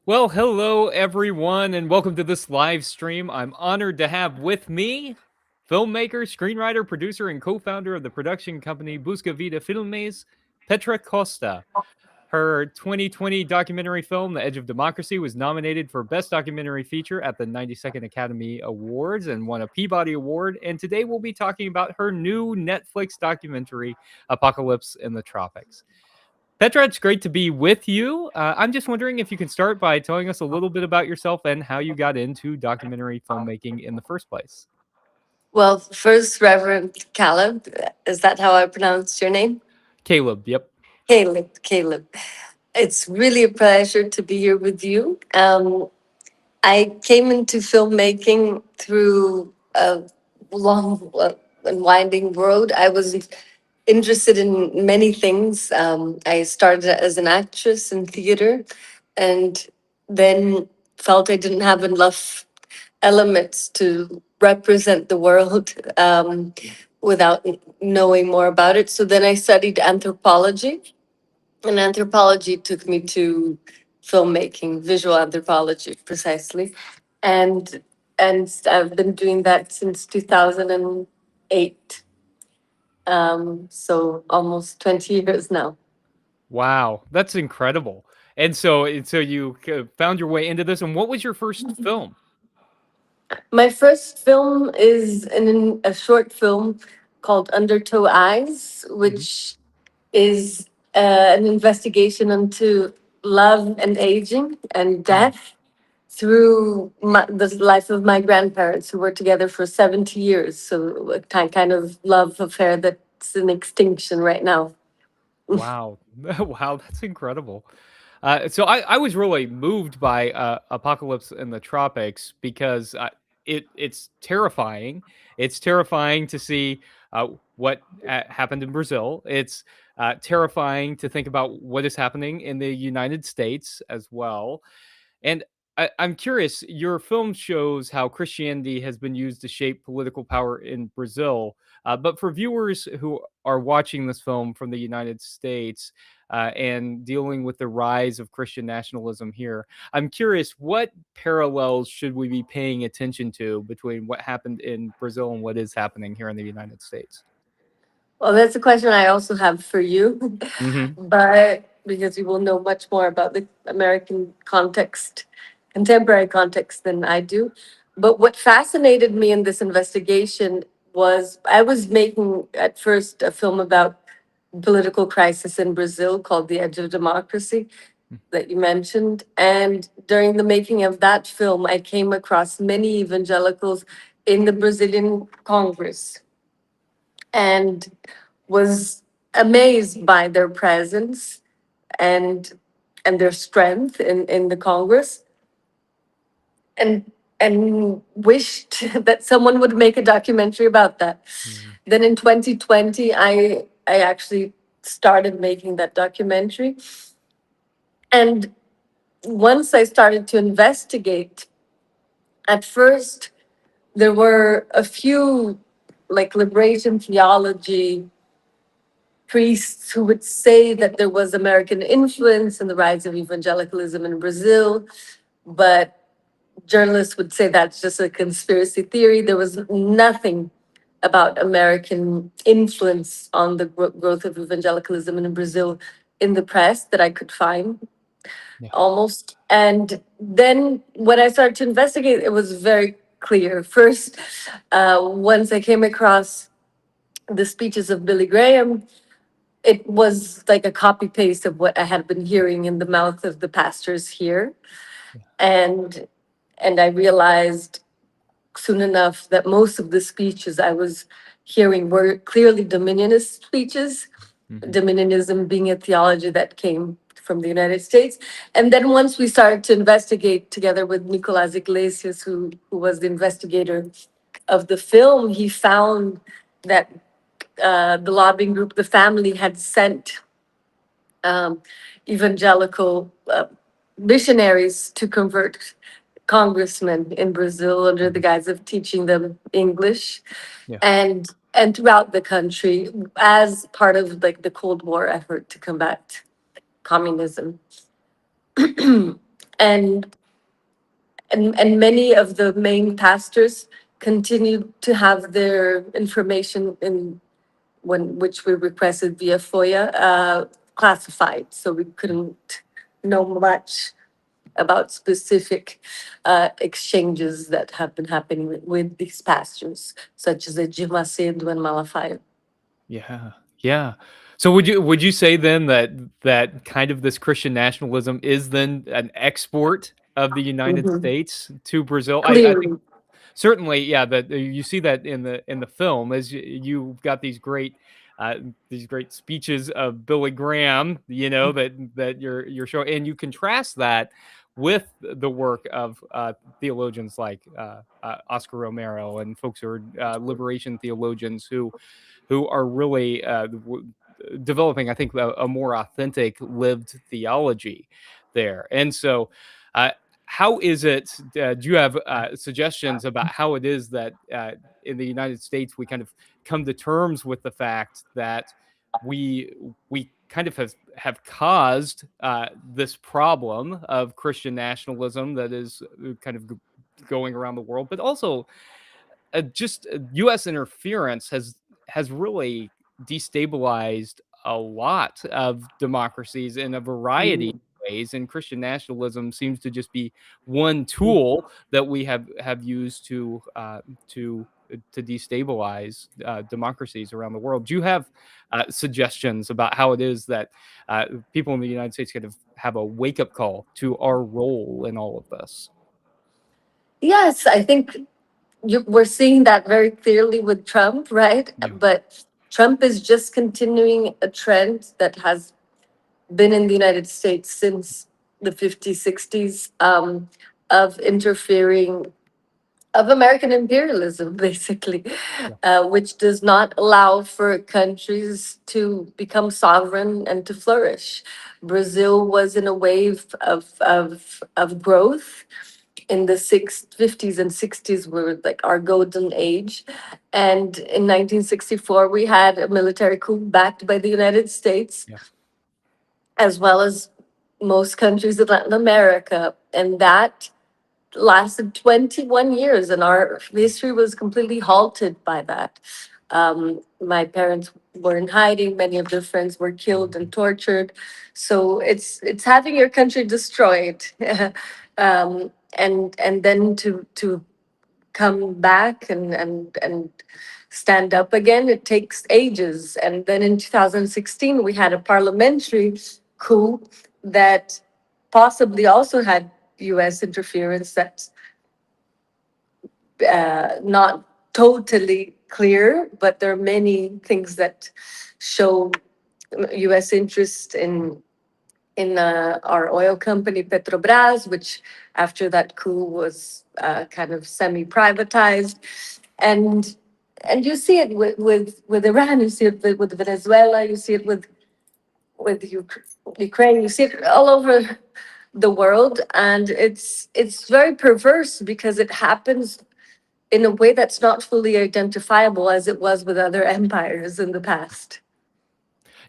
Well, hello everyone, and welcome to this live stream. I'm honored to have with me filmmaker, screenwriter, producer, and co-founder of the production company Busca Vida Filmes, Petra Costa. Her 2020 documentary film, The Edge of Democracy, was nominated for Best Documentary Feature at the 92nd Academy Awards and won a Peabody Award. And today we'll be talking about her new Netflix documentary, Apocalypse in the Tropics. Petra, it's great to be with you. I'm just wondering if you can start by telling us a little bit about yourself and how you got into documentary filmmaking in the first place. Well, first, Reverend Caleb, is that how I pronounced your name? Caleb, yep. Caleb. It's really a pleasure to be here with you. I came into filmmaking through a long and winding road. I was interested in many things. I started as an actress in theater and then felt I didn't have enough elements to represent the world without knowing more about it. So then I studied anthropology, and anthropology took me to filmmaking, visual anthropology precisely, and I've been doing that since 2008. So almost 20 years now. Wow, that's incredible. And so you found your way into this. And what was your first film? My first film is a short film called Undertow Eyes, Mhm. which is an investigation into love and aging and Mm. death through the life of my grandparents who were together for 70 years. So a kind of love affair that's in extinction right now. Wow, wow, that's incredible. So I was really moved by Apocalypse in the Tropics because it's terrifying. It's terrifying to see what happened in Brazil. It's terrifying to think about what is happening in the United States as well. And I'm curious, your film shows how Christianity has been used to shape political power in Brazil. But for viewers who are watching this film from the United States and dealing with the rise of Christian nationalism here, I'm curious, what parallels should we be paying attention to between what happened in Brazil and what is happening here in the United States? Well, that's a question I also have for you, Hmm. but because you will know much more about the American context, contemporary context than I do. But what fascinated me in this investigation was I was making at first a film about political crisis in Brazil called The Edge of Democracy that you mentioned. And during the making of that film, I came across many evangelicals in the Brazilian Congress and was amazed by their presence and their strength in the Congress, and wished that someone would make a documentary about that. Hmm. Then in 2020, I actually started making that documentary. And once I started to investigate, at first there were a few like liberation theology priests who would say that there was American influence in the rise of evangelicalism in Brazil, but journalists would say that's just a conspiracy theory. There was nothing about American influence on the growth of evangelicalism in Brazil in the press that I could find Yeah. almost. And then when I started to investigate, it was very clear. First, once I came across the speeches of Billy Graham, it was like a copy paste of what I had been hearing in the mouth of the pastors here. And I realized soon enough that most of the speeches I was hearing were clearly dominionist speeches, Hmm. dominionism being a theology that came from the United States. And then once we started to investigate together with Nicolas Iglesias, who was the investigator of the film, he found that the lobbying group, the family, had sent um, evangelical missionaries to convert congressmen in Brazil under the Hmm. guise of teaching them English, Yeah. and throughout the country as part of like the Cold War effort to combat communism. and and many of the main pastors continued to have their information in when which we requested via FOIA classified, so we couldn't know much about specific exchanges that have been happening with these pastors, such as Edir Macedo and Malafaia. Yeah, yeah. So would you say then that kind of this Christian nationalism is then an export of the United Mhm. States to Brazil? I think Clearly. certainly, yeah, that you see that in the film as you've got these great speeches of Billy Graham, that you're showing, and you contrast that with the work of theologians like Oscar Romero and folks who are liberation theologians who are really developing, I think, a more authentic lived theology there. And so, uh, how is it? Do you have suggestions about how it is that in the United States we kind of come to terms with the fact that we we kind of have caused this problem of Christian nationalism that is kind of going around the world, but also just U.S. interference has really destabilized a lot of democracies in a variety Mhm. of ways, and Christian nationalism seems to just be one tool that we have used to destabilize democracies around the world. Do you have suggestions about how it is that people in the United States kind of have a wake up call to our role in all of this? Yes, I think we're seeing that very clearly with Trump, right? Yeah, But Trump is just continuing a trend that has been in the United States since the 50s, 60s, of interfering, of American imperialism, basically, yeah, which does not allow for countries to become sovereign and to flourish. Brazil was in a wave of growth in the 50s and 60s were like our golden age. And in 1964, we had a military coup backed by the United States, yeah. as well as most countries in Latin America. And that lasted 21 years, and our history was completely halted by that. My parents were in hiding, many of their friends were killed and Mhm. tortured. So it's having your country destroyed. And then to come back and stand up again, it takes ages. And then in 2016 we had a parliamentary coup that possibly also had US interference. That's not totally clear, but there are many things that show US interest in our oil company Petrobras, which after that coup was kind of semi-privatized, and and you see it with Iran, you see it with Venezuela, you see it with Ukraine, you see it all over the world, and it's very perverse because it happens in a way that's not fully identifiable as it was with other empires in the past.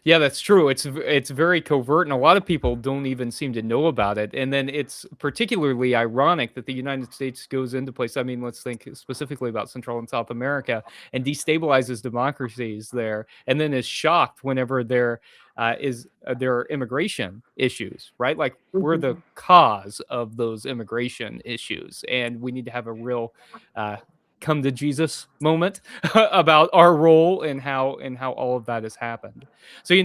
Yeah, that's true. It's very covert, and a lot of people don't even seem to know about it. And then it's particularly ironic that the United States goes into place. I mean, let's think specifically about Central and South America and destabilizes democracies there, and then is shocked whenever there are immigration issues, right? Like we're the Mhm. cause of those immigration issues, and we need to have a real uh, come to Jesus moment about our role and how all of that has happened. So,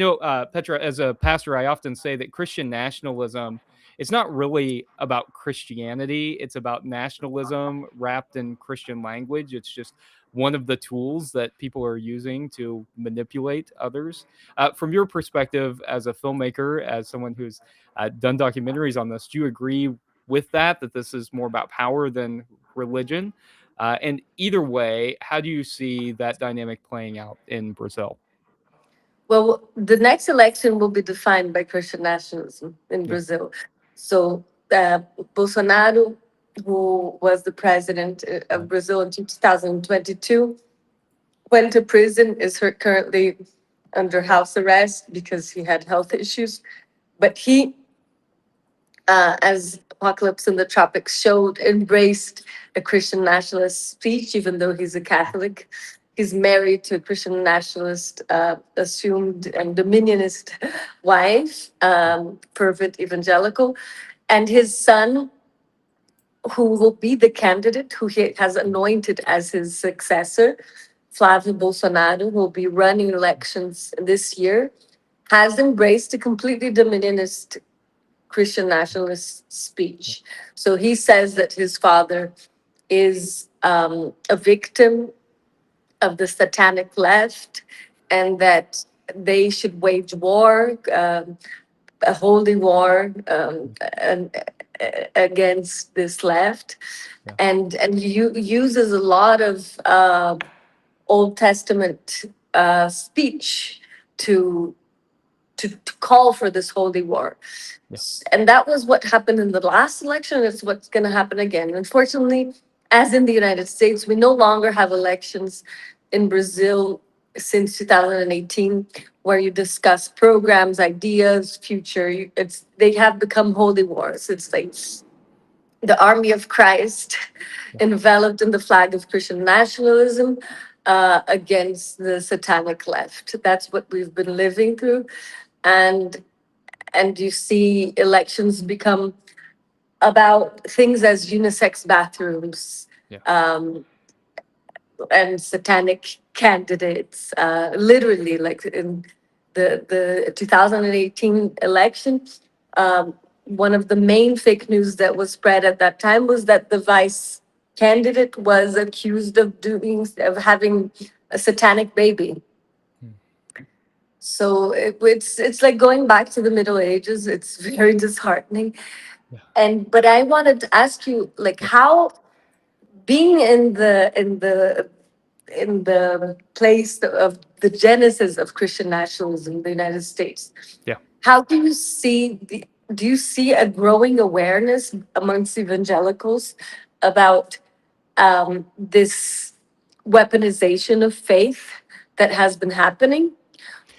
Petra, as a pastor, I often say that Christian nationalism is not really about Christianity. It's about nationalism wrapped in Christian language. It's just one of the tools that people are using to manipulate others. From your perspective as a filmmaker, as someone who's done documentaries on this, do you agree with that, that this is more about power than religion? And either way, how do you see that dynamic playing out in Brazil? Well, the next election will be defined by Christian nationalism in Yeah, Brazil. So, Bolsonaro, who was the president of right. Brazil in 2022, went to prison, is currently under house arrest because he had health issues. But he, as Apocalypse in the Tropics showed embraced a Christian nationalist speech, even though he's a Catholic. He's married to a Christian nationalist, assumed and dominionist wife, fervent evangelical, and his son, who will be the candidate who he has anointed as his successor, Flávio Bolsonaro, who will be running elections this year, has embraced a completely dominionist Christian nationalist speech. So he says that his father is a victim of the satanic left, and that they should wage war, a holy war, against this left. Yeah. And he uses a lot of Old Testament speech to to call for this holy war. Yeah. And that was what happened in the last election. It's what's going to happen again. Unfortunately, as in the United States, we no longer have elections in Brazil since 2018, where you discuss programs, ideas, future. It's they have become holy wars. It's like the army of Christ, Yeah. enveloped in the flag of Christian nationalism, against the satanic left. That's what we've been living through, and you see elections become about things as unisex bathrooms, Yeah. um, and satanic candidates. Literally, like in the 2018 election, one of the main fake news that was spread at that time was that the vice candidate was accused of having a satanic baby. Hmm. So it's like going back to the Middle Ages. It's very disheartening. Yeah. And but I wanted to ask you, like, Yeah. how being in the place of the genesis of Christian nationalism in the United States, Yeah. how do you see a growing awareness amongst evangelicals about this weaponization of faith that has been happening,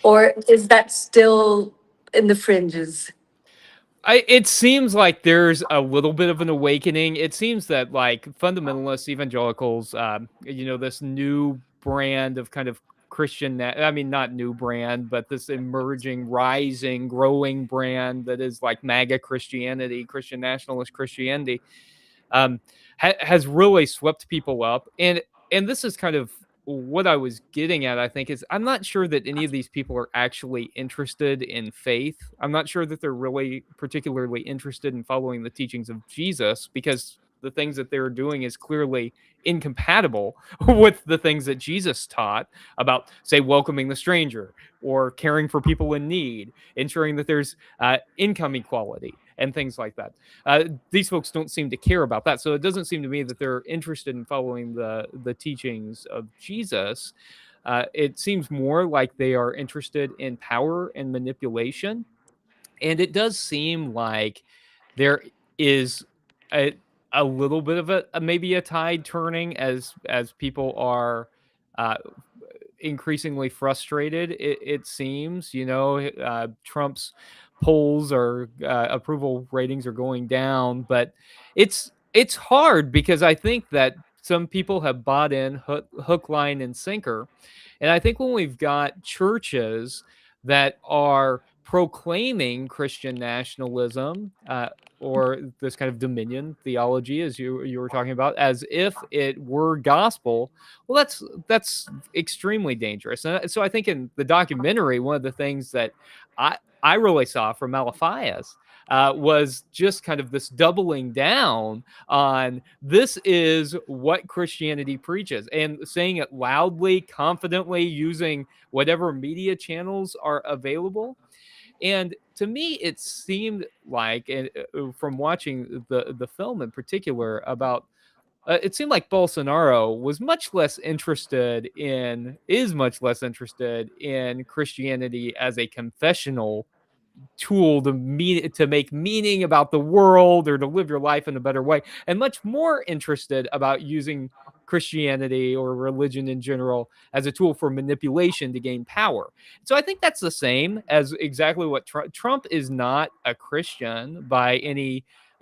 or is that still in the fringes? It seems like there's a little bit of an awakening. It seems that like fundamentalist evangelicals, this new brand of kind of Christian, I mean, not new brand, but this emerging, rising, growing brand that is like MAGA Christianity, Christian nationalist Christianity, um, has really swept people up. And this is kind of what I was getting at, I think, is I'm not sure that any of these people are actually interested in faith. I'm not sure that they're really particularly interested in following the teachings of Jesus, because the things that they're doing is clearly incompatible with the things that Jesus taught about, say, welcoming the stranger or caring for people in need, ensuring that there's income equality and things like that. These folks don't seem to care about that. So it doesn't seem to me that they're interested in following the teachings of Jesus. It seems more like they are interested in power and manipulation. And it does seem like there is a, a little bit of a maybe a tide turning as people are uh, increasingly frustrated. It seems, Trump's polls or approval ratings are going down, but it's hard because I think that some people have bought in hook, line, and sinker, and I think when we've got churches that are proclaiming Christian nationalism, or this kind of dominion theology, as you were talking about, as if it were gospel, well, that's extremely dangerous. And so I think in the documentary, one of the things that I really saw from Malachias was just kind of this doubling down on this is what Christianity preaches, and saying it loudly, confidently, using whatever media channels are available. And to me, it seemed like, and from watching the film in particular, about it seemed like Bolsonaro is much less interested in Christianity as a confessional tool to make meaning about the world or to live your life in a better way, and much more interested about using Christianity or religion in general as a tool for manipulation to gain power. So I think that's the same as exactly what Trump is not a Christian by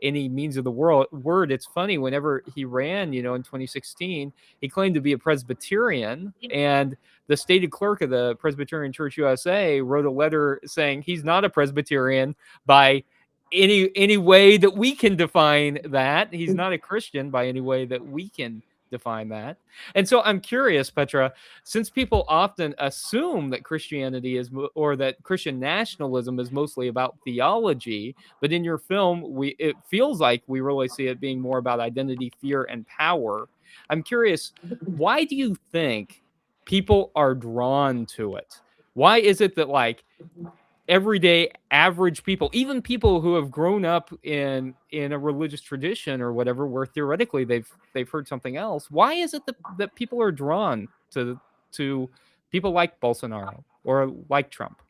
any means of the world word. It's funny, whenever he ran, in 2016, he claimed to be a Presbyterian, and the stated clerk of the Presbyterian Church USA wrote a letter saying he's not a Presbyterian by any way that we can define that. He's not a Christian by any way that we can define that. And so I'm curious, Petra, since people often assume that Christianity is, or that Christian nationalism is mostly about theology, but in your film, it feels like we really see it being more about identity, fear, and power. I'm curious, why do you think people are drawn to it? Why is it that, like, everyday average people, even people who have grown up in a religious tradition or whatever, where theoretically they've heard something else, why is it that people are drawn to people like Bolsonaro or like Trump?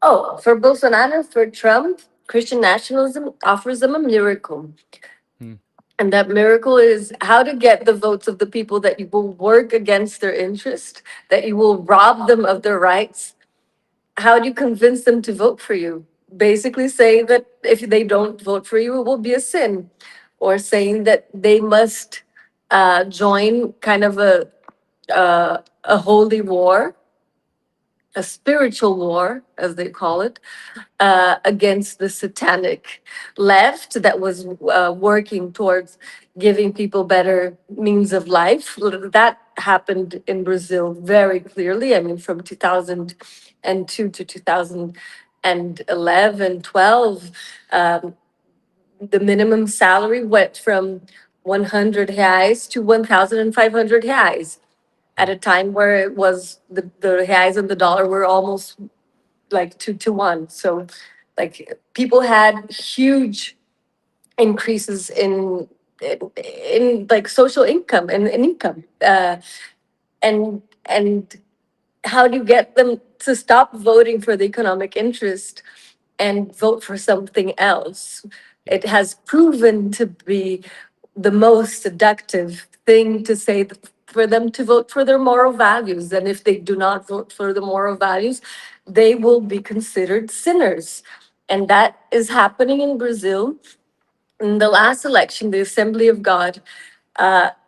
Oh, for Bolsonaro, for Trump, Christian nationalism offers them a miracle. Hmm. And that miracle is how to get the votes of the people that you will work against their interest, that you will rob them of their rights. How do you convince them to vote for you? Basically saying that if they don't vote for you, it will be a sin, or saying that they must join kind of a holy war, a spiritual war, as they call it, against the satanic left that was working towards giving people better means of life. That happened in Brazil very clearly. I mean, from 2002 to 2011, 12, the minimum salary went from 100 reais to 1,500 reais at a time where it was the reais and the dollar were almost like 2 to 1. So like people had huge increases in like social income and income. And how do you get them to stop voting for the economic interest and vote for something else? Yeah. It has proven to be the most seductive thing to say for them to vote for their moral values. And if they do not vote for the moral values, they will be considered sinners. And that is happening in Brazil. In the last election, the Assembly of God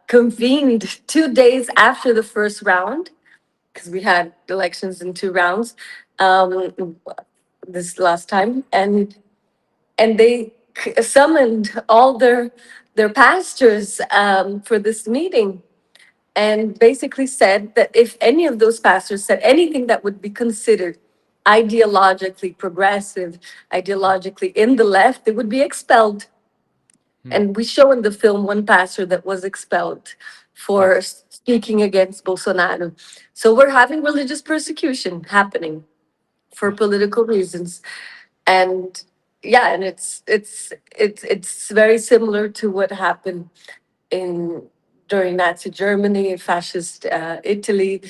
convened 2 days after the first round, because we had elections in 2 rounds this last time, and they summoned all their pastors for this meeting, and basically said that if any of those pastors said anything that would be considered ideologically progressive, ideologically in the left, they would be expelled. Hmm. And we show in the film one pastor that was expelled for Yes. speaking against Bolsonaro. So we're having religious persecution happening for Yeah. political reasons. And yeah, and it's very similar to what happened in during Nazi Germany, fascist Italy,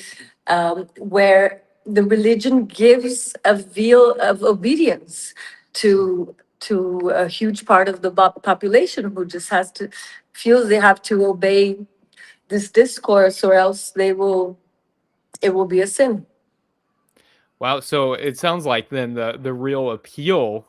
where the religion gives a veil of obedience to a huge part of the population who just has to feels they have to obey this discourse, or else it will be a sin. Wow, so it sounds like then the real appeal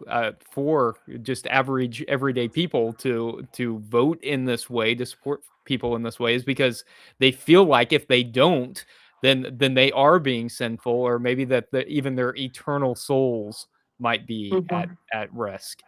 for just average everyday people to vote in this way, to support people in this way, is because they feel like if they don't, then they are being sinful, or maybe that even their eternal souls might be at Mhm. risk.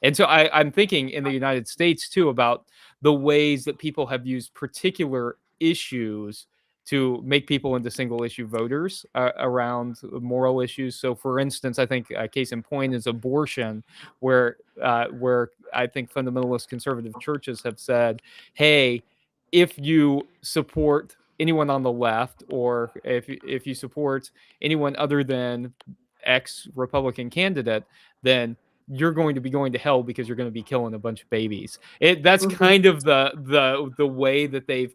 And so I'm thinking in the United States too about the ways that people have used particular issues to make people into single issue voters around moral issues. So, for instance, I think a case in point is abortion, where I think fundamentalist conservative churches have said, "Hey, if you support anyone on the left, or if you support anyone other than X Republican candidate, then you're going to be going to hell because you're going to be killing a bunch of babies." That's Mhm. kind of the way that they've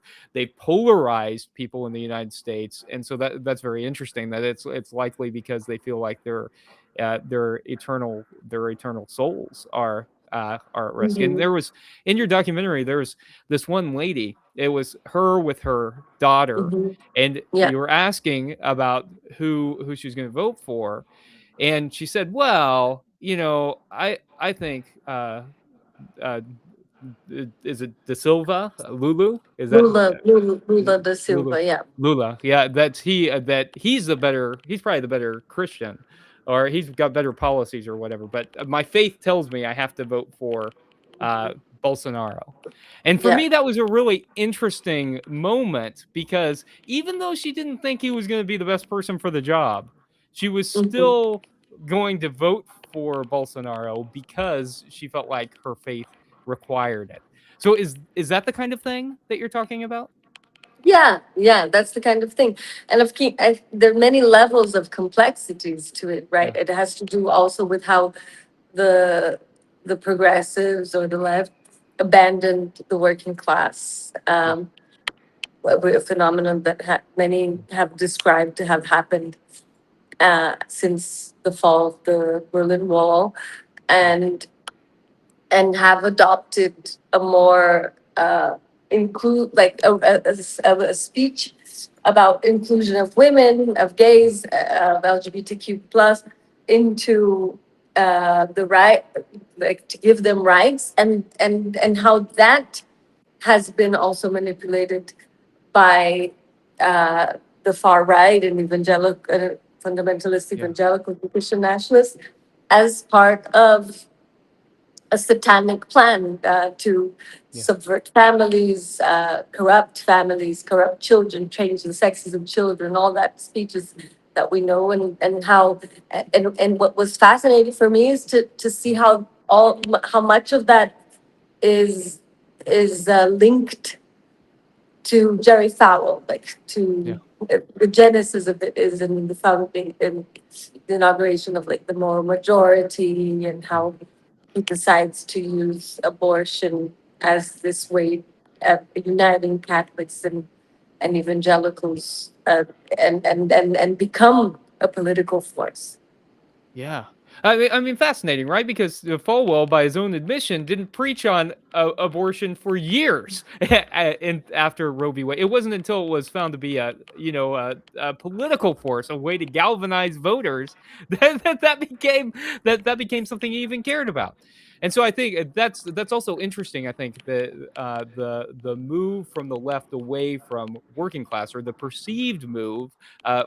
polarized people in the United States, and so that's very interesting. That it's likely because they feel like their eternal souls are at risk. And Mhm. there was, in your documentary, there was this one lady. It was her with her daughter, Mhm. and Yeah. you were asking about who she was going to vote for, and she said, "Well, I think uh, is it De Silva? Lulu? Is that Lula da Lulu? Silva, yeah. Lula? Yeah, that's he. That he's the better. He's probably the better Christian, or he's got better policies or whatever. But my faith tells me I have to vote for uh, Bolsonaro. And for Yeah. me, that was a really interesting moment because even though she didn't think he was going to be the best person for the job, she was Mhm. still going to vote for Bolsonaro because she felt like her faith required it. So is that the kind of thing that you're talking about? Yeah, yeah, that's the kind of thing. And there are many levels of complexities to it, right? Yeah. It has to do also with how the the progressives or the left abandoned the working class, Yeah. a phenomenon that many have described to have happened since the fall of the Berlin Wall, Yeah. and have adopted a more include like a speech about inclusion of women, of gays, of LGBTQ plus into the right, like to give them rights, and how that has been also manipulated by the far right and evangelical, fundamentalist Yeah. evangelical Christian nationalists as part of a satanic plan to Yeah. subvert families, corrupt children, change the sexes of children, all that speeches that we know, and how, and what was fascinating for me is to see how much of that is linked to Jerry Falwell, like Yeah. to the genesis of it is in the founding, in the inauguration of like the moral majority, and Yeah. how he decides to use abortion as this way of uniting Catholics and evangelicals, and become a political force. Yeah. I mean, fascinating, right? Because Falwell, by his own admission, didn't preach on abortion for years, and after Roe v. Wade, it wasn't until it was found to be a political force, a way to galvanize voters, that became that became something he even cared about. And so I think that's also interesting. I think the move from the left away from working class, or the perceived move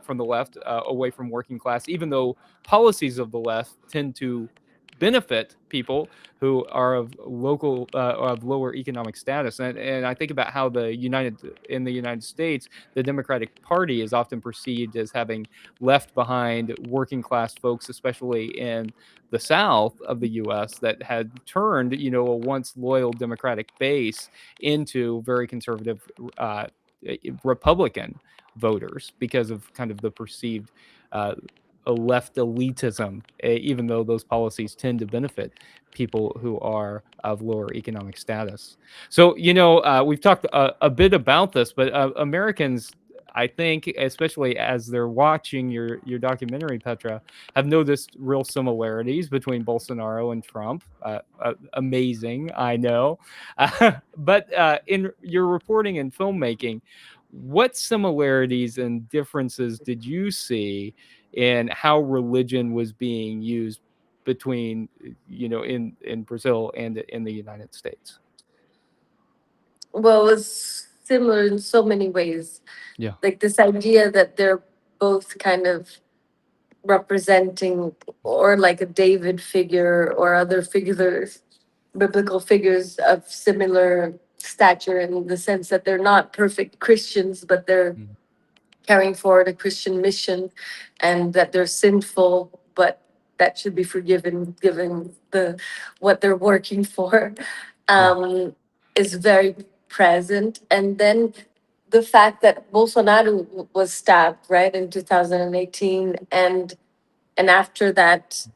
from the left away from working class, even though policies of the left tend to benefit people who are of lower economic status. And I think about how in the United States, the Democratic Party is often perceived as having left behind working class folks, especially in the South of the U.S., that had turned, a once loyal Democratic base into very conservative uh, Republican voters because of kind of the perceived uh, a left elitism, even though those policies tend to benefit people who are of lower economic status. So, we've talked a bit about this, but Americans, I think, especially as they're watching your documentary, Petra, have noticed real similarities between Bolsonaro and Trump. Amazing, I know. But in your reporting and filmmaking, what similarities and differences did you see in how religion was being used between in Brazil and in the United States? Well, it's similar in so many ways. Yeah. Like this idea that they're both kind of representing, or like a David figure or other figures, biblical figures of similar stature, in the sense that they're not perfect Christians, but they're Mm. carrying forward a Christian mission, and that they're sinful, but that should be forgiven given the what they're working for, Yeah. um, is very present. And then the fact that Bolsonaro was stabbed right in 2018, and after that,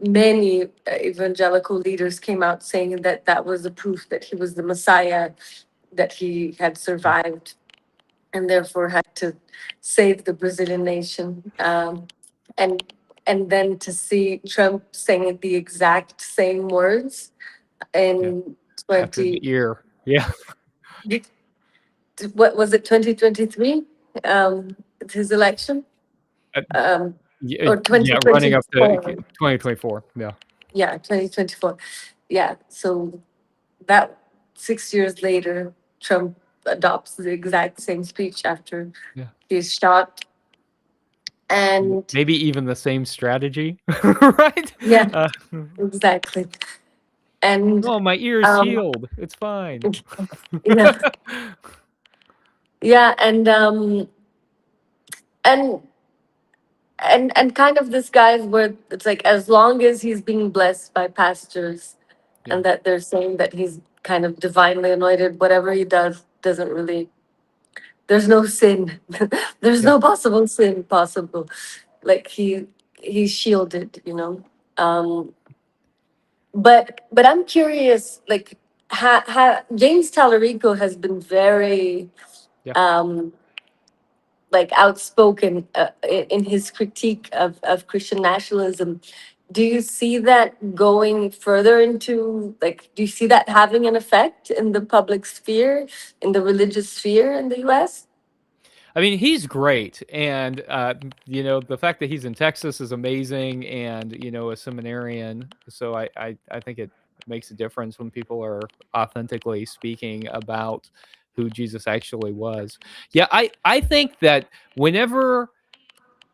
many evangelical leaders came out saying that that was a proof that he was the Messiah, that he had Yeah. survived, and therefore had to save the Brazilian nation. And then to see Trump saying the exact same words Yeah. in After the 20, ear. Yeah. what was it, 2023, his election, Uh, um, yeah, or yeah, running up to 2024. 2024. Yeah. yeah, 2024. Yeah, so that 6 years later, Trump adopts the exact same speech after Yeah. he's shot. And Maybe even the same strategy, right? yeah, Uh, exactly. And oh, my ear is um, healed. It's fine. yeah, yeah, and and kind of this guy's where it's like as long as he's being blessed by pastors Yeah. and that they're saying that he's kind of divinely anointed, whatever he does doesn't really, there's no sin. There's Yeah. no possible sin possible. Like he's shielded, you know. Um but I'm curious, like James Tallarico has been very Yeah. um like outspoken in his critique of Christian nationalism. Do you see that going further into, like, do you see that having an effect in the public sphere, in the religious sphere in the US? I mean, he's great, and the fact that he's in Texas is amazing, and a seminarian. So I think it makes a difference when people are authentically speaking about who Jesus actually was. Yeah, I think that whenever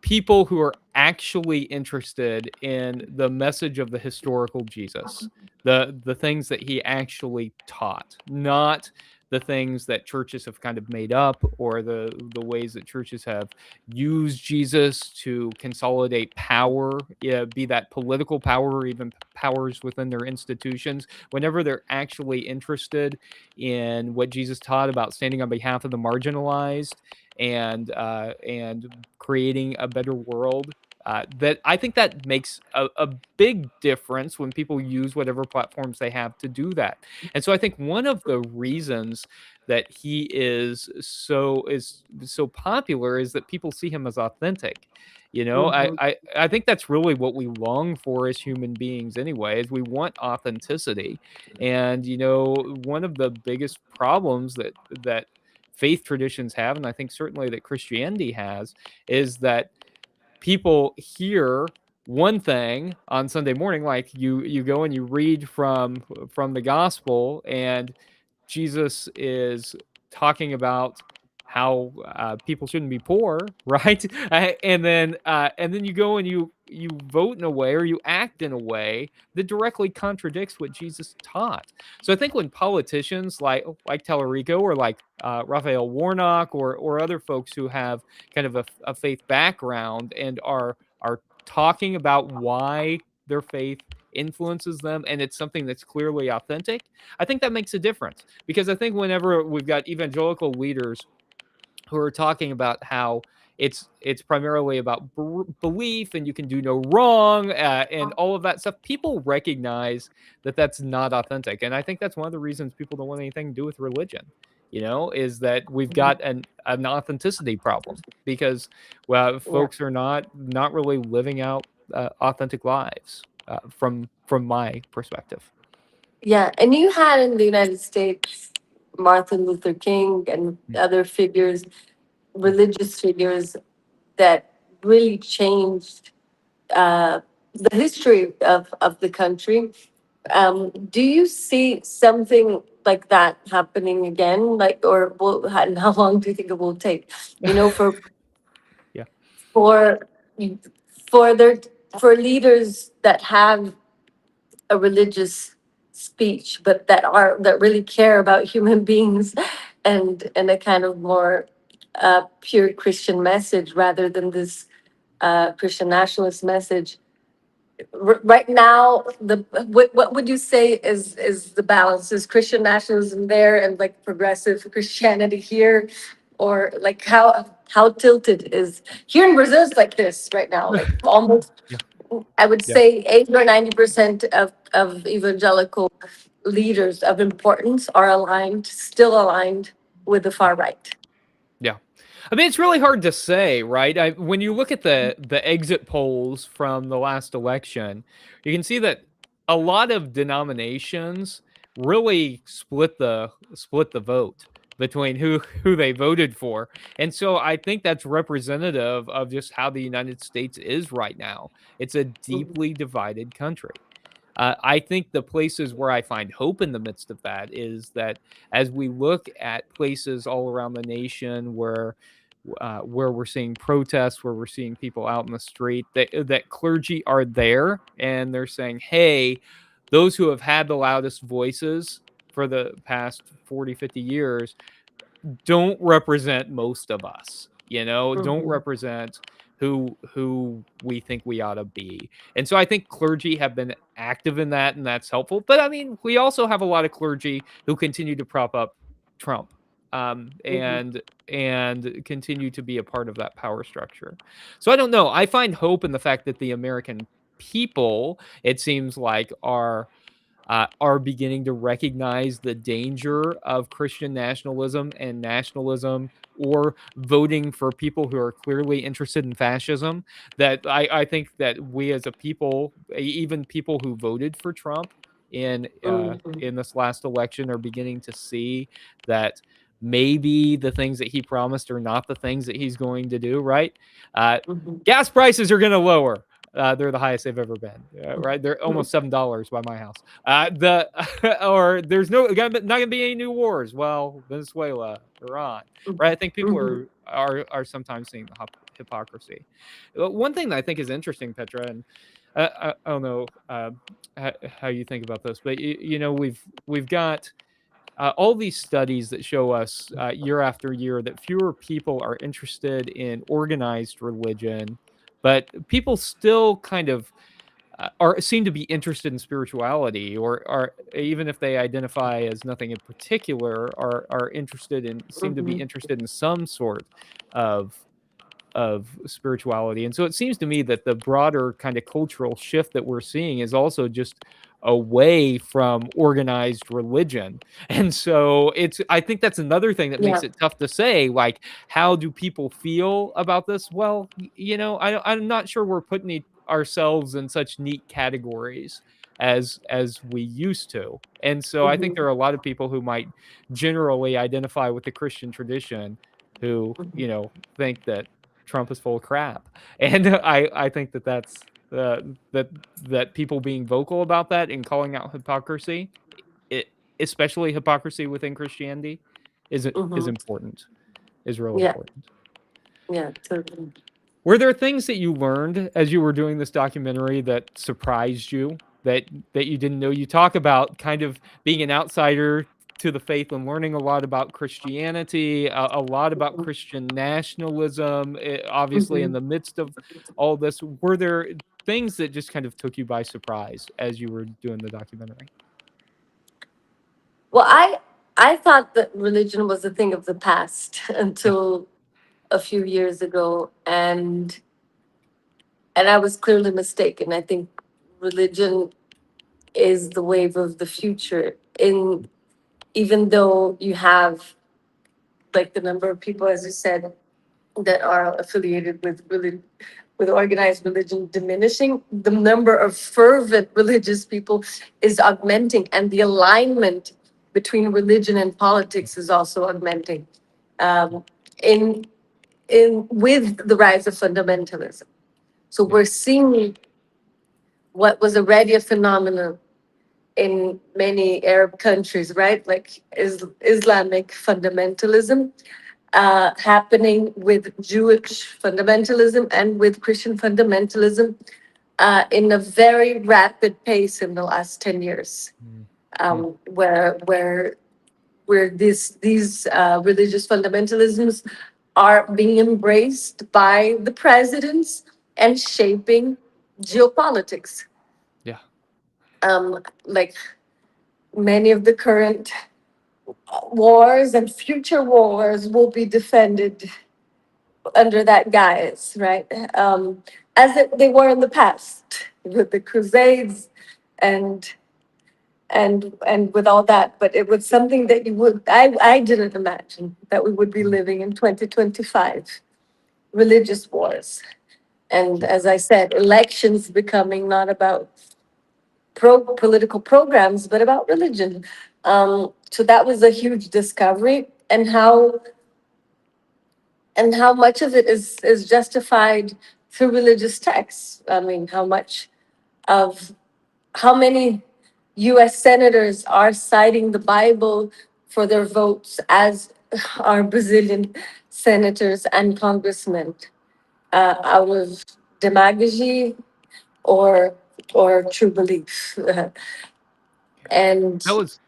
people who are actually interested in the message of the historical Jesus, the things that he actually taught, not the things that churches have kind of made up or the ways that churches have used Jesus to consolidate power, yeah, be that political power or even powers within their institutions. Whenever they're actually interested in what Jesus taught about standing on behalf of the marginalized and creating a better world. That I think that makes a big difference when people use whatever platforms they have to do that. And so I think one of the reasons that he is so popular is that people see him as authentic. Mhm. I think that's really what we long for as human beings anyway, is we want authenticity. And one of the biggest problems that faith traditions have, and I think certainly that Christianity has, is that people hear one thing on Sunday morning, like you go and you read from the gospel, and Jesus is talking about how people shouldn't be poor, right? And then you go and you vote in a way or you act in a way that directly contradicts what Jesus taught. So I think when politicians like Tallarico or like Raphael Warnock or other folks who have kind of a faith background and are talking about why their faith influences them, and it's something that's clearly authentic, I think that makes a difference. Because I think whenever we've got evangelical leaders who are talking about how it's primarily about belief and you can do no wrong, and all of that stuff, people recognize that that's not authentic. And I think that's one of the reasons people don't want anything to do with religion, is that we've got an authenticity problem, because well, Yeah. folks are not really living out authentic lives, from my perspective. Yeah, and you had in the United States Martin Luther King and Mm, other figures, yeah. religious figures that really changed the history of the country. Do you see something like that happening again? Like, or and how long do you think it will take? You know, Yeah. for for their for leaders that have a religious speech, but that really care about human beings and a kind of more pure Christian message rather than this Christian nationalist message. Right now, what would you say is the balance? Is Christian nationalism there and like progressive Christianity here, or like how tilted is here in Brazil? It's like this right now, like almost Yeah. I would Yeah. say 80 or 90% of evangelical leaders of importance are aligned, still aligned with the far right. Yeah. I mean, it's really hard to say, right? When you look at the exit polls from the last election, you can see that a lot of denominations really split the vote between who they voted for. And so I think that's representative of just how the United States is right now. It's a Mhm. deeply divided country. I think the places where I find hope in the midst of that is that as we look at places all around the nation where we're seeing protests, where we're seeing people out in the street, that clergy are there and they're saying, "Hey, those who have had the loudest voices for the past 40, 50 years don't represent most of us, don't Mm-hmm. represent who we think we ought to be." And so I think clergy have been active in that, and that's helpful. But I mean, we also have a lot of clergy who continue to prop up Trump, Mm-hmm. and continue to be a part of that power structure. So I don't know. I find hope in the fact that the American people, it seems like, are beginning to recognize the danger of Christian nationalism and nationalism, or voting for people who are clearly interested in fascism. That I think that we as a people, even people who voted for Trump Mm-hmm. in this last election, are beginning to see that maybe the things that he promised are not the things that he's going to do. Right? Uh, Mm-hmm. Gas prices are going to lower. They're the highest they've ever been. Right? They're almost $7 by my house. The or there's not gonna be any new wars. Well, Venezuela, Iran, right? I think people Mm-hmm. are sometimes seeing the hypocrisy. One thing that I think is interesting, Petra, and I don't know how you think about this, but we've got all these studies that show us year after year that fewer people are interested in organized religion, but people still kind of are seem to be interested in spirituality, or are, even if they identify as nothing in particular, are interested in seem to be Mm-hmm. interested in some sort of spirituality. And so it seems to me that the broader kind of cultural shift that we're seeing is also just away from organized religion. And so I think that's another thing that makes Yeah. it tough to say, like, how do people feel about this? Well, I'm not sure we're putting ourselves in such neat categories as we used to. And so I think Mm-hmm. there are a lot of people who might generally identify with the Christian tradition who, Mm-hmm. think that Trump is full of crap. And I think that's that people being vocal about that and calling out hypocrisy, it, especially hypocrisy within Christianity, is Mm-hmm. important. Is real Yeah. important. Yeah. Totally. Were there things that you learned as you were doing this documentary that surprised you, that you didn't know? You talk about kind of being an outsider to the faith and learning a lot about Christianity, a lot about Mm-hmm. Christian nationalism, obviously in Mm-hmm. the midst of all this. Were there things that just kind of took you by surprise as you were doing the documentary? Well, I thought that religion was a thing of the past Yeah. until a few years ago, and I was clearly mistaken. I think religion is the wave of the future. In Even though you have like the number of people, as you said, that are affiliated with with organized religion diminishing, the number of fervent religious people is augmenting, and the alignment between religion and politics is also augmenting. Um, in in with the rise of fundamentalism, so Yeah. we're seeing what was already a phenomenon in many Arab countries, right? Like Islamic fundamentalism happening with Jewish fundamentalism and with Christian fundamentalism in a very rapid pace in the last 10 years, Mm. Mm. um, where where where these religious fundamentalisms are being embraced by the presidents and shaping geopolitics. Yeah. Like many of the current wars and future wars will be defended under that guise, right? As they were in the past with the Crusades and and with all that. But it was something that I didn't imagine that we would be Mm. living in 2025, religious wars. And Yeah. as I said, elections becoming not about political programs, but about religion. So that was a huge discovery, and how much of it is justified through religious texts. I mean, how much of how many US senators are citing the Bible for their votes as our Brazilian senators and congressmen, out of demagogy or true belief. And That was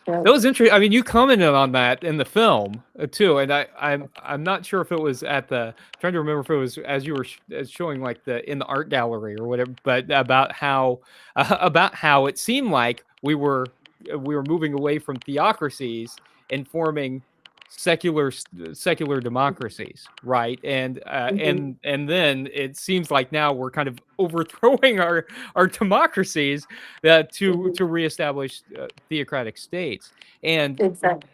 uh, That was interesting. I mean, you commented on that in the film too, and I'm not sure if it was at the trying to remember if it was as you were as showing like the in the art gallery or whatever, but about how it seemed like we were moving away from theocracies and forming secular democracies, right? mhm, And then it seems like now we're kind of overthrowing our democracies mhm, to reestablish theocratic states, and exactly.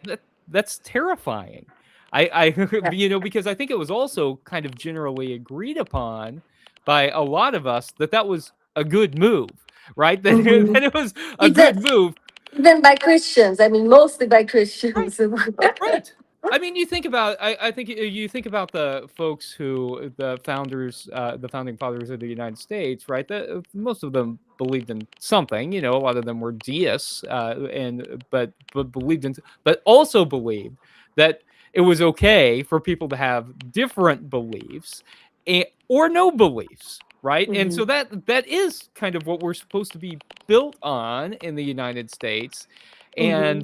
that's terrifying. I Yeah. because I think it was also kind of generally agreed upon by a lot of us that that was a good move, right? Mhm. That it was a Even good move, even by Christians, I mean, mostly by right? Christians. Right. I mean, you think about. I think you think about the folks who the founders, the founding fathers of the United States, right? Most of them believed in something. You know, a lot of them were deists, and but believed in, but also believed that it was okay for people to have different beliefs, or no beliefs, right? And so Mhm, that is kind of what we're supposed to be built on in the United States, mhm,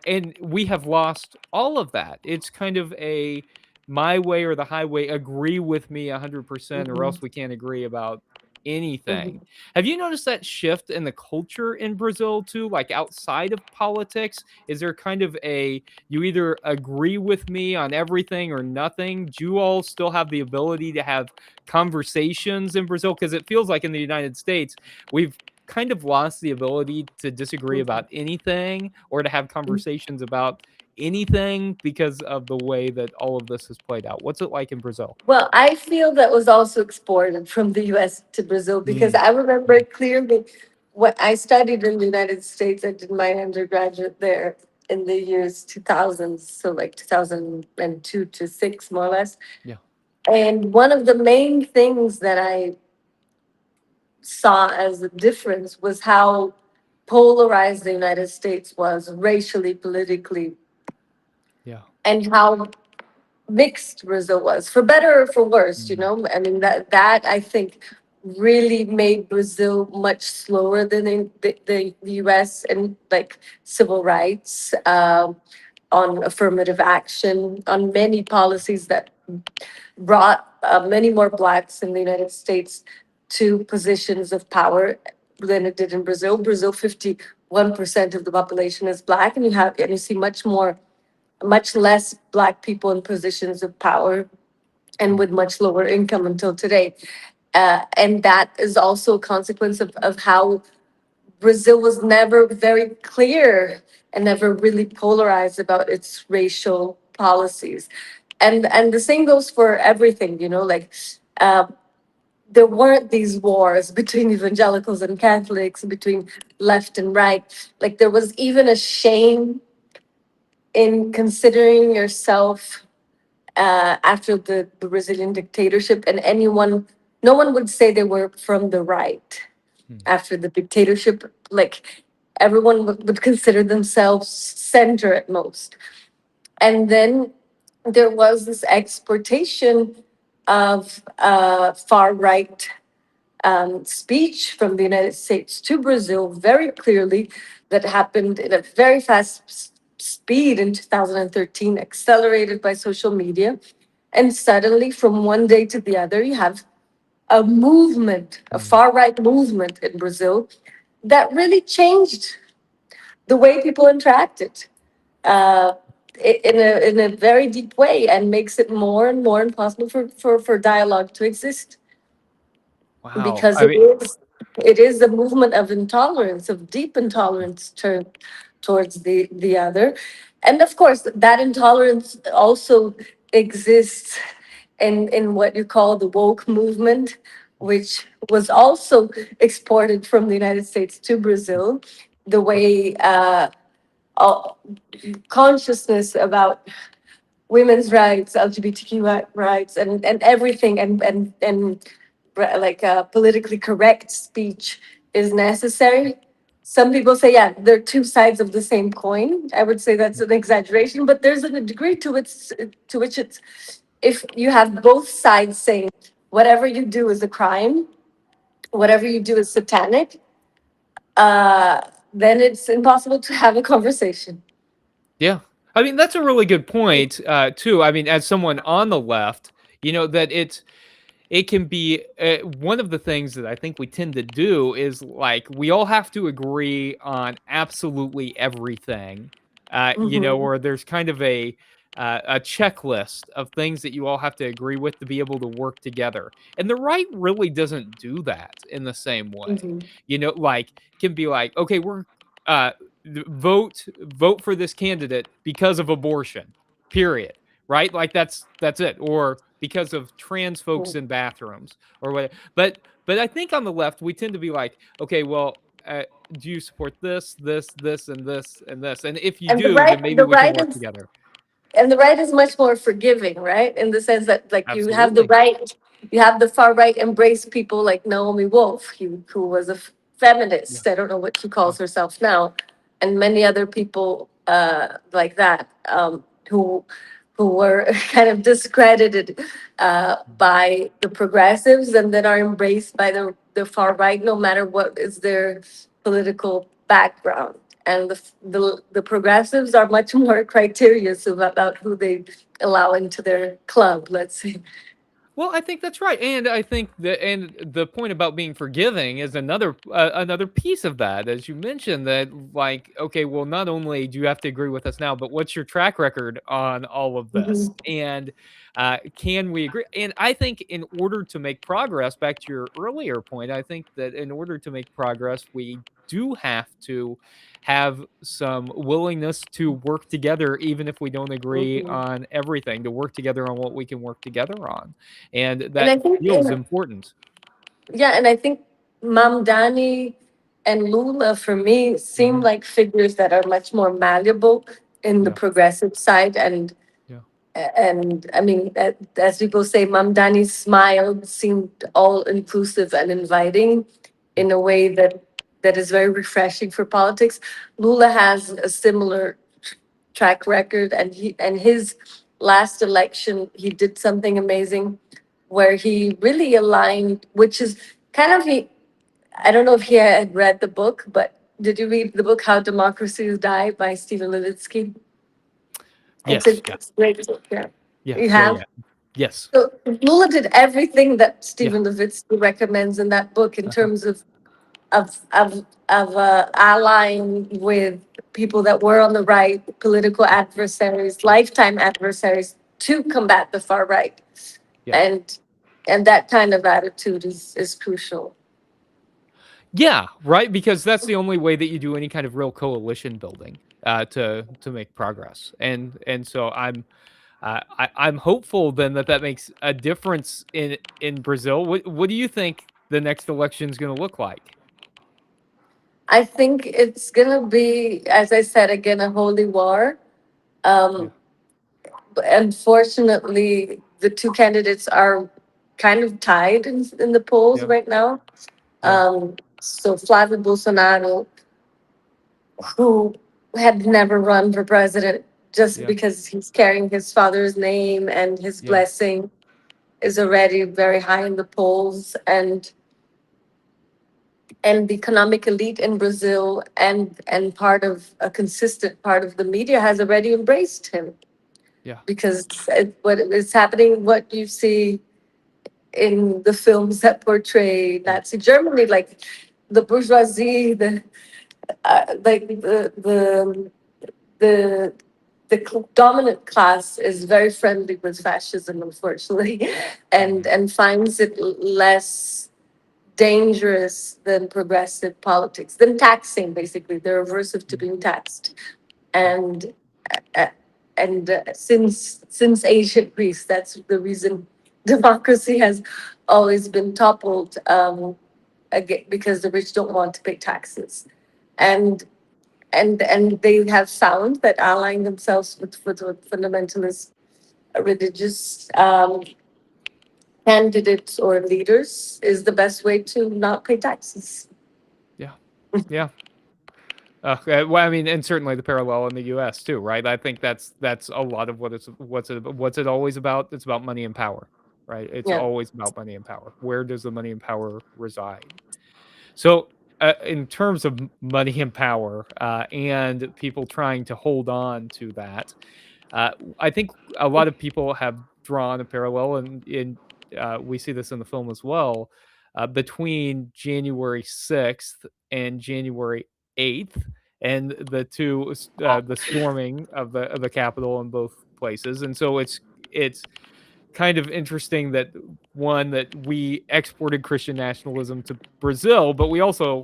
and we have lost all of that. It's kind of a my way or the highway. Agree with me 100%, or mhm, else we can't agree about anything. mhm, Have you noticed that shift in the culture in Brazil too? Like outside of politics, is there kind of a you either agree with me on everything or nothing? Do you all still have the ability to have conversations in Brazil? Because it feels like in the United States, we've kind of lost the ability to disagree mhm. about anything or to have conversations about anything because of the way that all of this has played out. What's it like in Brazil? Well, I feel that was also exported from the US to Brazil because Mm, I remember mm, it clearly. What I studied in the United States, I did my undergraduate there in the years 2000s, so like 2002 to 6, more or less. yeah. And one of the main things that I saw as a difference was how polarized the United States was racially, politically, Yeah. and how mixed Brazil was, for better or for worse. Mm, I mean, that I think really made Brazil much slower than the US, and like civil rights, on affirmative action, on many policies that brought many more blacks in the United States to positions of power than it did in Brazil. Brazil, 51% of the population is black, and you see much less black people in positions of power and mm, with much lower income until today. And that is also a consequence of how Brazil was never very clear and never really polarized about its racial policies. And the same goes for everything, like uh, there weren't these wars between evangelicals and Catholics, between left and right. Like there was even a shame in considering yourself after the Brazilian dictatorship, and no one would say they were from the right mm, after the dictatorship. Like everyone would consider themselves center at most. And then there was this exportation of far right speech from the United States to Brazil very clearly, that happened in a very fast speed in 2013, accelerated by social media. And suddenly, from one day to the other, you have a movement, a mm. far right movement in Brazil that really changed the way people interacted, uh, in a very deep way, and makes it more and more impossible for dialogue to exist, Wow. because I mean, it is a movement of intolerance, of deep intolerance towards the other. And of course that intolerance also exists in what you call the woke movement, which was also exported from the United States to Brazil. The way all consciousness about women's rights, LGBTQ rights, and everything, and like politically correct speech is necessary. Some people say, yeah, they're two sides of the same coin. I would say that's an exaggeration, but there's a degree to which it's, if you have both sides saying whatever you do is a crime, whatever you do is satanic, then it's impossible to have a conversation. Yeah. I mean, that's a really good point, too. I mean, as someone on the left, that it can be one of the things that I think we tend to do is like we all have to agree on absolutely everything, Hmm. or there's kind of a checklist of things that you all have to agree with to be able to work together. And the right really doesn't do that in the same way. Hmm. Like can be like, okay, we're uh, vote for this candidate because of abortion, period, right? Like that's it, or because of trans folks in bathrooms or what. But I think on the left we tend to be like, okay, well, do you support this, and this, and this? And if you And do, then maybe the we can right work is together. and the right is much more forgiving, right? In the sense that, like, you have the Absolutely. right, you have the far right embrace people like Naomi Wolf, who was a Yeah. feminist. I don't know what she Yeah. calls herself now, and many other people like that, who were kind of discredited by the progressives, and that are embraced by the far right, no matter what is their political background. And the progressives are much more criterious about who they allow into their club, let's say. Well, I think that's right, and I think the point about being forgiving is another piece of that, as you mentioned that, like, okay, well, not only do you have to agree with us now, but what's your track record on all of this, Mhm. and can we agree? And I think in order to make progress, back to your earlier point, I think that in order to make progress, we do have to have some willingness to work together, even if we don't agree Mhm. on everything, to work together on what we can work together on, and And that I think, feels important. yeah, and I think Mamdani and Lula, for me, seem Mhm. like figures that are much more malleable in the Yeah, progressive side. yeah, And I mean, as people say, Mamdani's smile seemed all inclusive and inviting yeah, in a way that is very refreshing for politics. Lula has a similar track record, and his last election, he did something amazing where he really aligned, which is kind of he. I don't know if he had read the book, but did you read the book How Democracies Die by Stephen Levitsky? yes, yeah, It's a great book. Yeah, yeah, you yeah, have. yeah, yes, So Lula did everything that yeah, Stephen Levitsky recommends in that book in uh-huh, terms of allying with people that were on the right, political adversaries, yeah, lifetime adversaries, to combat the far right, yeah, and that kind of attitude is crucial. yeah, right, because that's the only way that you do any kind of real coalition building, to make progress, and so I'm hopeful then that that makes a difference in Brazil. What do you think the next election is going to look like? I think it's gonna be, as I said again, a holy war. Yeah, Um, Unfortunately, the two candidates are kind of tied in the polls yeah, right now. yeah, So Flávio Bolsonaro, who had never run for president just yeah, because he's carrying his father's name and his yeah, blessing, is already very high in the polls. And the economic elite in Brazil and part of a consistent part of the media has already embraced him, yeah, because what is happening, what you see in the films that portray yeah, Nazi Germany, like the bourgeoisie, like the dominant class is very friendly with fascism, unfortunately, and mhm, finds it less dangerous than progressive politics, than taxing. Basically, they're aversive to yeah, being taxed, yeah, and uh, since ancient Greece, that's the reason democracy has always been toppled, again, because the rich don't want to pay taxes, and they have found that allying themselves with fundamentalist religious candidates or leaders is the best way to not pay taxes. Yeah. Well, I mean, and certainly the parallel in the U.S. too, right? I think that's a lot of what's it always about? It's about money and power, right? It's Yeah. always about money and power. Where does the money and power reside? So, in terms of money and power, and people trying to hold on to that, I think a lot of people have drawn a parallel, and we see this in the film as well, between January 6th and January 8th, and the storming of the Capitol in both places, and so it's kind of interesting that one that we exported Christian nationalism to Brazil, but we also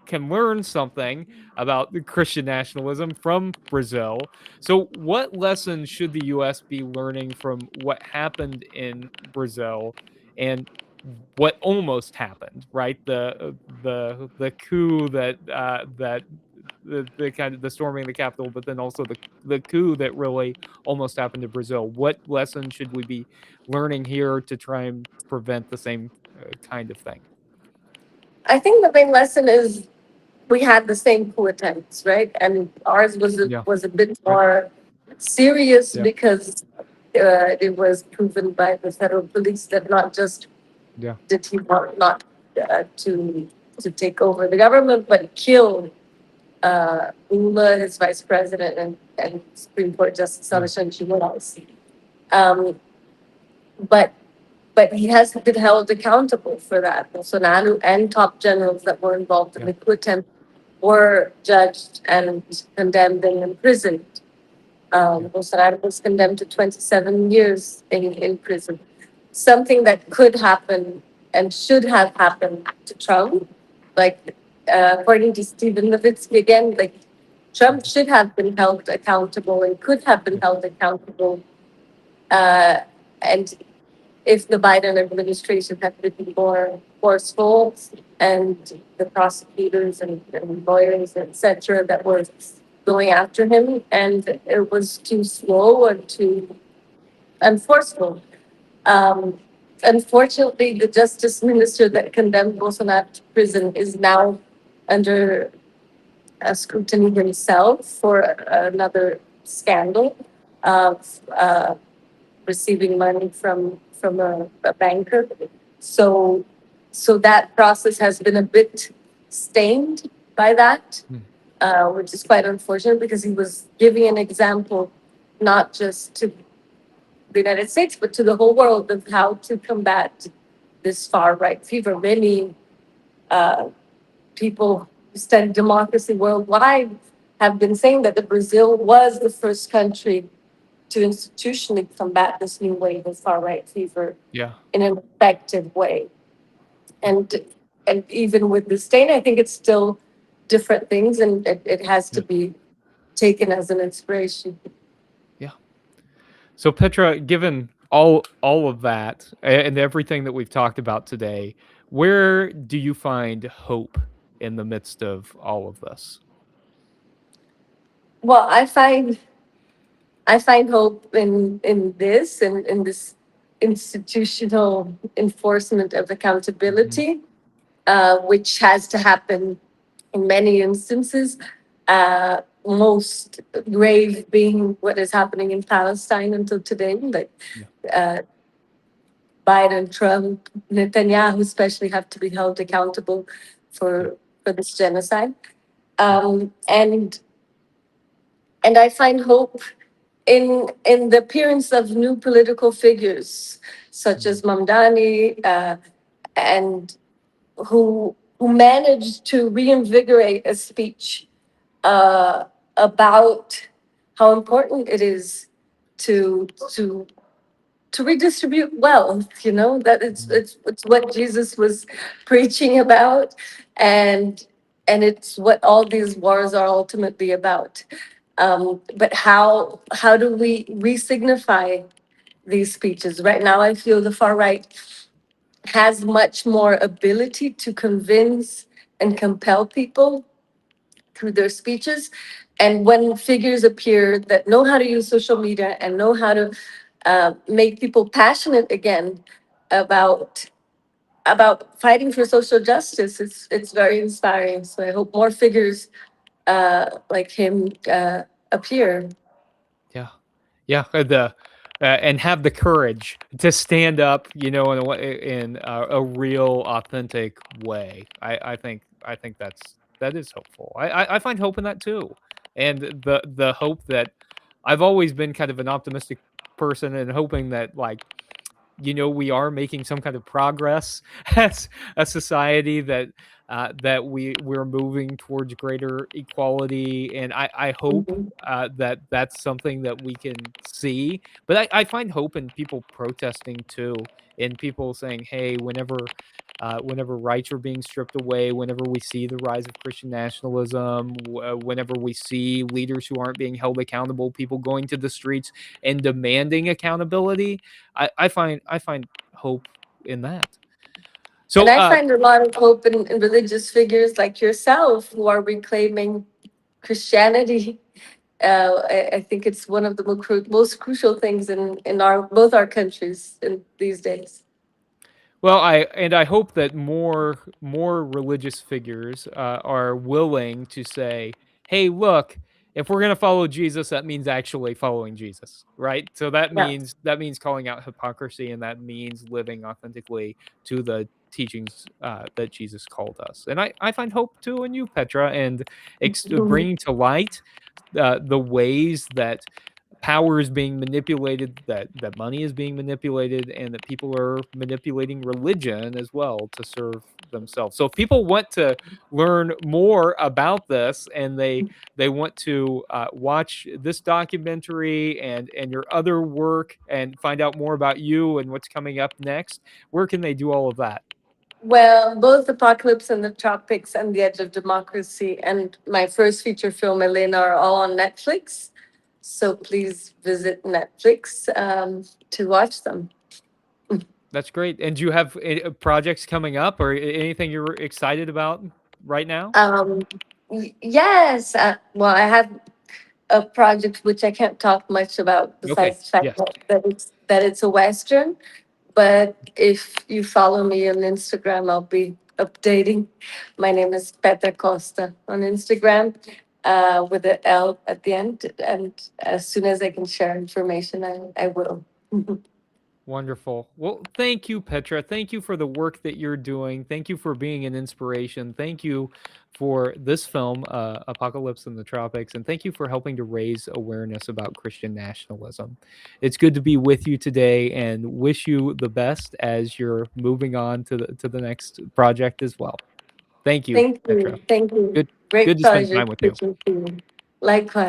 can learn something about the Christian nationalism from Brazil. So, what lessons should the U.S. be learning from what happened in Brazil and what almost happened? Right, the coup that the kind of the storming of the Capitol, but then also the coup that really almost happened to Brazil. What lessons should we be learning here to try and prevent the same kind of thing? I think the main lesson is we had the same coup attempts, right? And ours Yeah. was a bit Right. more serious Yeah. because it was proven by the federal police that not just Yeah. did he want not to take over the government, but kill Lula, his vice president, and Supreme Court Justice Yeah. Alexandre Moraes. Um, but but he has been held accountable for that. Bolsonaro and top generals that were involved in Yeah. the coup attempt were judged and condemned and imprisoned. Yeah. Bolsonaro was condemned to 27 years in prison. Something that could happen and should have happened to Trump, like according to Stephen Levitsky again, like Trump Mhm. should have been held accountable and could have been Yeah. held accountable. Uh, and if the Biden administration had been more forceful and the prosecutors and lawyers, etc., that were going after him, and it was too slow or too unforceful. Um, Unfortunately, the justice minister that condemned Bolsonaro to prison is now under scrutiny himself for another scandal of receiving money from a banker. So so that process has been a bit stained by that, Mm. which is quite unfortunate because he was giving an example not just to the United States but to the whole world of how to combat this far right fever. Many uh, people who study democracy worldwide have been saying that the Brazil was the first country to institutionally combat this new wave of far right fever Yeah. in an effective way. And and even with the stain, I think it's still different things, and it has to Yeah. be taken as an inspiration. Yeah. So, Petra, given all of that and everything that we've talked about today, where do you find hope in the midst of all of this? Well, I find hope in this and in this institutional enforcement of Hmm. accountability, which has to happen in many instances. Most grave being what is happening in Palestine until today, like Yeah. uh, Biden, Trump, Netanyahu, especially have to be held accountable Yeah. for this genocide. Yeah. And I find hope in the appearance of new political figures such Mm. as Mamdani, and who managed to reinvigorate a speech about how important it is to to to redistribute wealth. You know that Mhm. it's what Jesus was preaching about, and it's what all these wars are ultimately about. But how do we re-signify these speeches? Right now, I feel the far right has much more ability to convince and compel people through their speeches. And when figures appear that know how to use social media and know how to make people passionate again about about fighting for social justice. It's very inspiring. So I hope more figures like him appear. Yeah, yeah, and have the courage to stand up, in a real, authentic way. I think that is hopeful. I find hope in that too, and the hope that I've always been kind of an optimistic person, and hoping that, like, we are making some kind of progress as a society, that we're moving towards greater equality, and I hope Mhm. that that's something that we can see. But I find hope in people protesting too, in people saying, "Hey, whenever rights are being stripped away, whenever we see the rise of Christian nationalism, whenever we see leaders who aren't being held accountable, people going to the streets and demanding accountability, I find hope in that." And So, I find a lot of hope in religious figures like yourself who are reclaiming Christianity. I think it's one of the most crucial things in our both our countries in these days. well, I hope that more religious figures are willing to say, "Hey, look, if we're going to follow Jesus, that means actually following Jesus, right?" So Yeah. that means calling out hypocrisy, and that means living authentically to the teachings that Jesus called us. And I find hope too in you, Petra, and bringing to light the ways that power is being manipulated, that money is being manipulated, and that people are manipulating religion as well to serve themselves. So if people want to learn more about this, and they want to watch this documentary and your other work, and find out more about you and what's coming up next, where can they do all of that? Well, both Apocalypse and the Tropics and The Edge of Democracy and my first feature film, Elena, are all on Netflix. So please visit Netflix to watch them. That's great. And do you have projects coming up, or anything you're excited about right now? Um, yes. Well, I have a project which I can't talk much about Okay. besides the fact Yes. that it's a Western. But if you follow me on Instagram, I'll be updating. My name is Petra Costa on Instagram, with an L at the end. And as soon as I can share information, I will. Wonderful. Well, thank you, Petra. Thank you for the work that you're doing. Thank you for being an inspiration. Thank you for this film, Apocalypse in the Tropics, and thank you for helping to raise awareness about Christian nationalism. It's good to be with you today, and wish you the best as you're moving on to the next project as well. Thank you, Thank Petra. you. Thank you. Good Great good to spend pleasure time with you. speaking to you. Likewise.